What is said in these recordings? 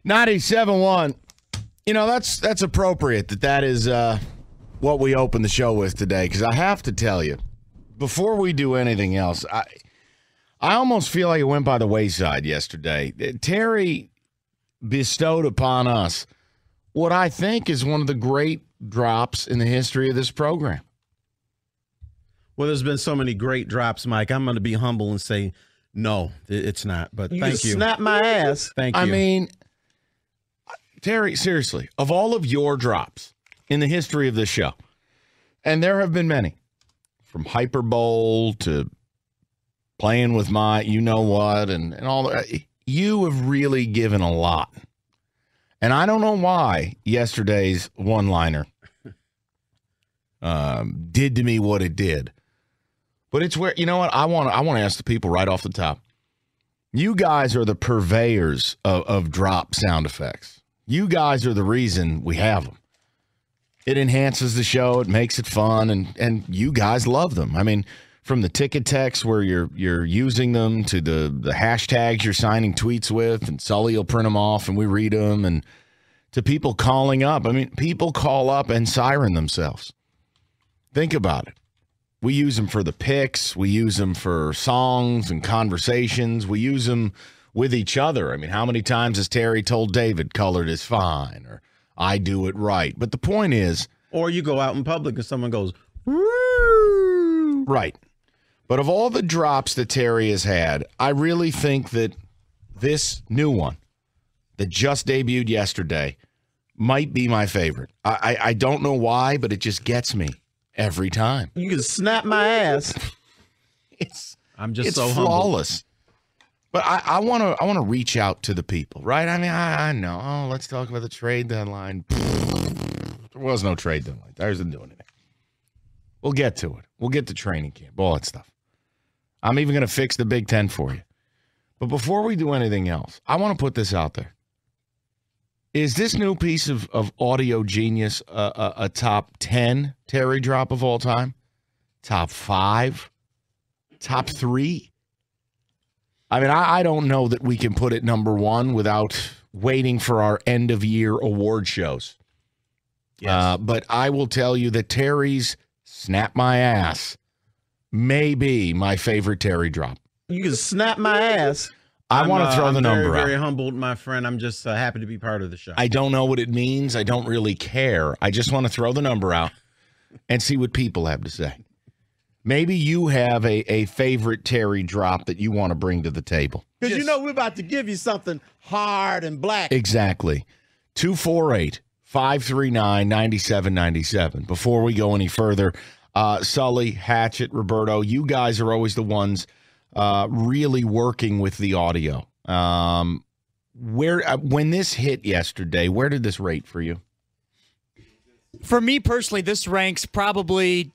97.1. You know, that's appropriate that is what we open the show with today, because I have to tell you, before we do anything else, I almost feel like it went by the wayside yesterday. Terry bestowed upon us what I think is one of the great drops in the history of this program. Well, there's been so many great drops, Mike. I'm going to be humble and say, no, it's not. But thank you. Snap my ass. Thank you. I mean, Terry, seriously, of all of your drops in the history of this show, and there have been many, from Hyperbole to playing with my you-know-what and all that, you have really given a lot. And I don't know why yesterday's one-liner did to me what it did. But it's where, you know what, I want to ask the people right off the top. You guys are the purveyors of drop sound effects. You guys are the reason we have them. It enhances the show. It makes it fun, and you guys love them. I mean, from the ticket text where you're using them to the hashtags you're signing tweets with, and Sully will print them off and we read them, and to people calling up. I mean, people call up and siren themselves. Think about it. We use them for the picks. We use them for songs and conversations. We use them with each other. I mean, how many times has Terry told David, colored is fine, or I do it right? But the point is... Or you go out in public and someone goes, woo! Right. But of all the drops that Terry has had, I really think that this new one that just debuted yesterday might be my favorite. I don't know why, but it just gets me every time. You can snap my ass. It's so flawless. Humble. But I want to reach out to the people, right? I mean, I know. Oh, let's talk about the trade deadline. There was no trade deadline. There's didn't do anything. We'll get to it. We'll get to training camp, all that stuff. I'm even going to fix the Big Ten for you. But before we do anything else, I want to put this out there. Is this new piece of audio genius a top 10 Terry drop of all time? Top 5? Top 3? I mean, I don't know that we can put it number 1 without waiting for our end-of-year award shows. Yes. But I will tell you that Terry's Snap My Ass may be my favorite Terry drop. You can snap my ass. I want to throw the number out. I'm very humbled, my friend. I'm just happy to be part of the show. I don't know what it means. I don't really care. I just want to throw the number out and see what people have to say. Maybe you have a favorite Terry drop that you want to bring to the table. Because you know we're about to give you something hard and black. Exactly. 248-539-9797. Before we go any further, Sully, Hatchet, Roberto, you guys are always the ones really working with the audio. When this hit yesterday, where did this rate for you? For me personally, this ranks probably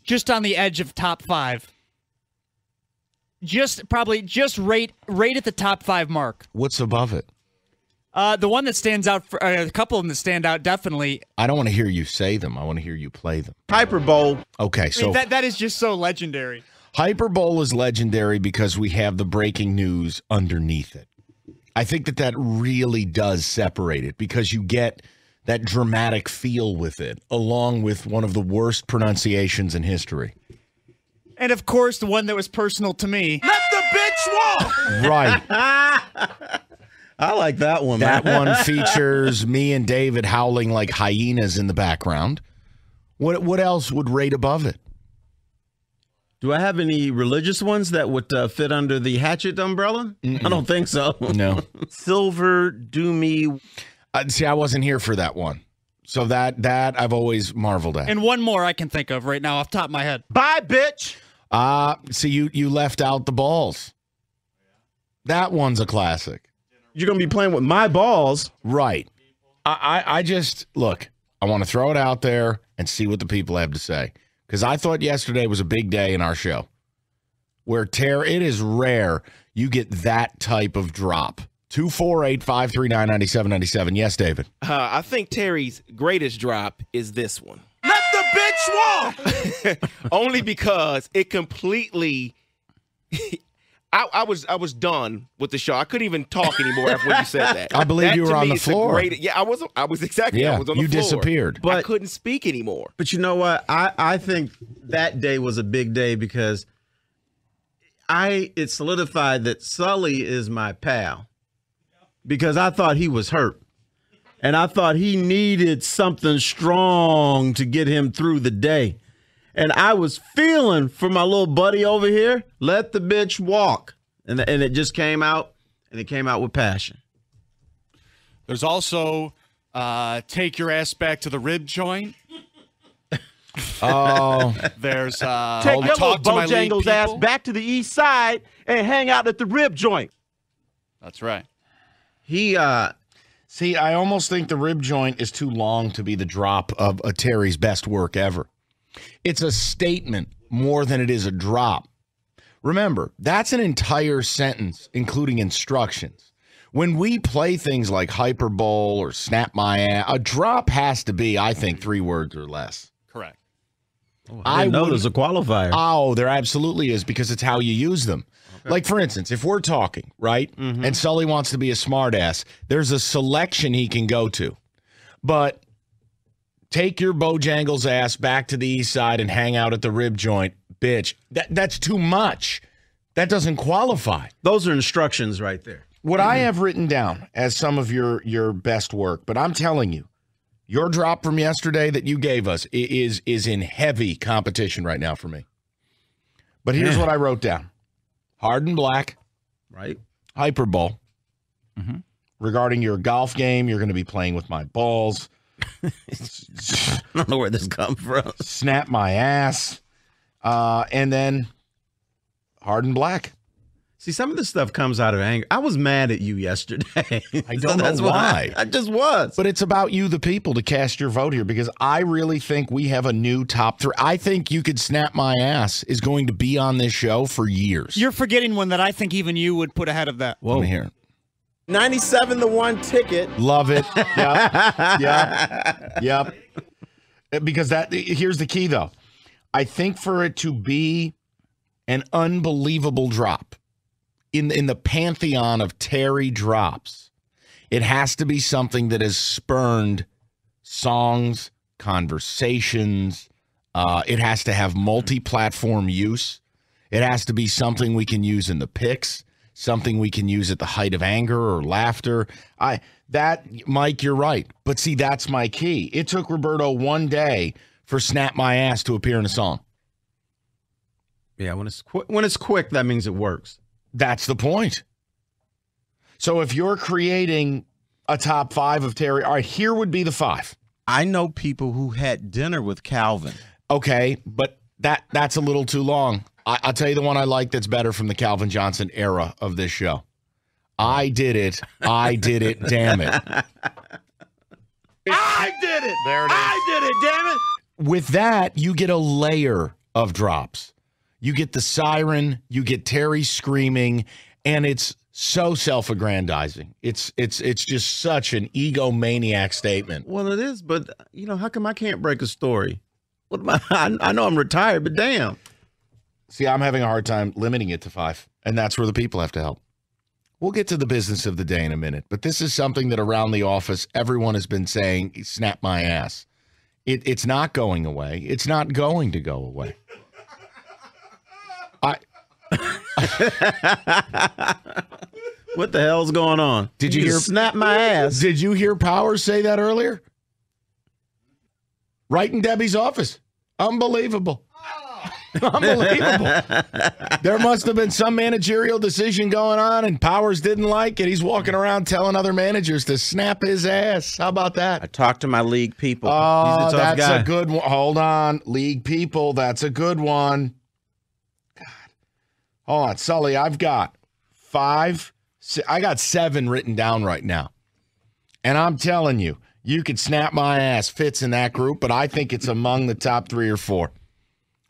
just on the edge of top 5. Just right at the top 5 mark. What's above it? The one that stands out, a couple of them that stand out, definitely. I don't want to hear you say them. I want to hear you play them. Hyperbole. Okay, so that is just so legendary. Hyperbole is legendary because we have the breaking news underneath it. I think that really does separate it because you get that dramatic feel with it, along with one of the worst pronunciations in history. And, of course, the one that was personal to me. Let the bitch walk! Right. I like that one. That one features me and David howling like hyenas in the background. What else would rate above it? Do I have any religious ones that would fit under the Hatchet umbrella? I don't think so. No. Silver Do Me. See, I wasn't here for that one. So that I've always marveled at. And one more I can think of right now off the top of my head. Bye, bitch. See, you left out the balls. That one's a classic. You're going to be playing with my balls. Right. I just, look, I want to throw it out there and see what the people have to say. Because I thought yesterday was a big day in our show. Where it is rare you get that type of drop. 248-539-9797. Yes, David. I think Terry's greatest drop is this one. Let the bitch walk! Only because it completely... I was done with the show. I couldn't even talk anymore after you said that. I believe that you were to on me the is floor. Yeah, I was exactly. Yeah, I was on the you floor. disappeared. But I couldn't speak anymore. But you know what? I think that day was a big day because it solidified that Sully is my pal because I thought he was hurt. And I thought he needed something strong to get him through the day. And I was feeling for my little buddy over here. Let the bitch walk. And it just came out, and it came out with passion. There's also take your ass back to the rib joint. Oh. There's Take your little Bojangles ass back to the east side and hang out at the rib joint. That's right. See, I almost think the rib joint is too long to be the drop of a Terry's best work ever. It's a statement more than it is a drop. Remember, that's an entire sentence, including instructions. When we play things like hyperbole or snap my ass, a drop has to be, I think, 3 words or less. Correct. Oh, I didn't know there's a qualifier. Oh, there absolutely is because it's how you use them. Okay. Like, for instance, if we're talking, right, and Sully wants to be a smartass, there's a selection he can go to. But take your Bojangles ass back to the east side and hang out at the rib joint, bitch. That's too much. That doesn't qualify. Those are instructions right there. What I have written down as some of your best work, but I'm telling you, your drop from yesterday that you gave us is in heavy competition right now for me. But here's what I wrote down. Hard and black. Right. Hyperbole. Regarding your golf game, you're going to be playing with my balls. I don't know where this comes from. Snap my ass. And then hard and black. See, some of this stuff comes out of anger. I was mad at you yesterday. I don't know why. I just was. But it's about you, the people, to cast your vote here because I really think we have a new top 3. I think You Could Snap My Ass is going to be on this show for years. You're forgetting one that I think even you would put ahead of that. Whoa. Let me hear it. 97 to 1 ticket. Love it. Yep. Because here's the key, though. I think for it to be an unbelievable drop in the pantheon of Terry drops, it has to be something that has spurned songs, conversations. It has to have multi-platform use. It has to be something we can use in the picks, something we can use at the height of anger or laughter. Mike, you're right. But see, that's my key. It took Roberto one day for Snap My Ass to appear in a song. Yeah, when it's quick, that means it works. That's the point. So if you're creating a top 5 of Terry, all right, here would be the 5. I know people who had dinner with Calvin. Okay, but that's a little too long. I'll tell you the one I like that's better from the Calvin Johnson era of this show. I did it, damn it. I did it. There it is. I did it, damn it. With that, you get a layer of drops. You get the siren, you get Terry screaming, and it's so self-aggrandizing. It's just such an egomaniac statement. Well, it is, but how come I can't break a story? What am I know I'm retired, but damn. See, I'm having a hard time limiting it to 5, and that's where the people have to help. We'll get to the business of the day in a minute, but this is something that around the office, everyone has been saying, snap my ass. It's not going away. It's not going to go away. What the hell's going on? Did you hear snap my ass? Did you hear Powers say that earlier? Right in Debbie's office. Unbelievable. Unbelievable. There must have been some managerial decision going on and Powers didn't like it. He's walking around telling other managers to snap his ass. How about that? I talked to my league people. Oh, that's a good one. Hold on. League people. That's a good one. God. Hold on. Sully, I've got 5. I got 7 written down right now. And I'm telling you, You Could Snap My Ass fits in that group, but I think it's among the top 3 or 4.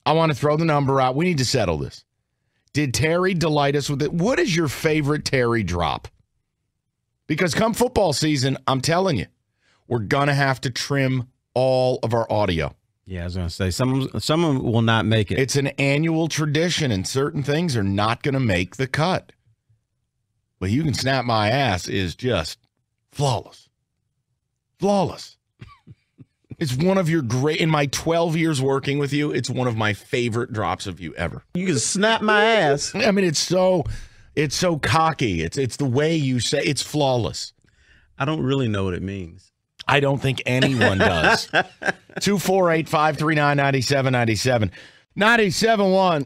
I want to throw the number out. We need to settle this. Did Terry delight us with it? What is your favorite Terry drop? Because come football season, I'm telling you, we're going to have to trim all of our audio. Yeah, I was going to say, some of them will not make it. It's an annual tradition, and certain things are not going to make the cut. But You Can Snap My Ass is just flawless. Flawless. It's one of your great, in my 12 years working with you, it's one of my favorite drops of you ever. You can snap my ass. I mean, it's so cocky. It's the way you say, it's flawless. I don't really know what it means. I don't think anyone does. 248-539-9797. 97.1.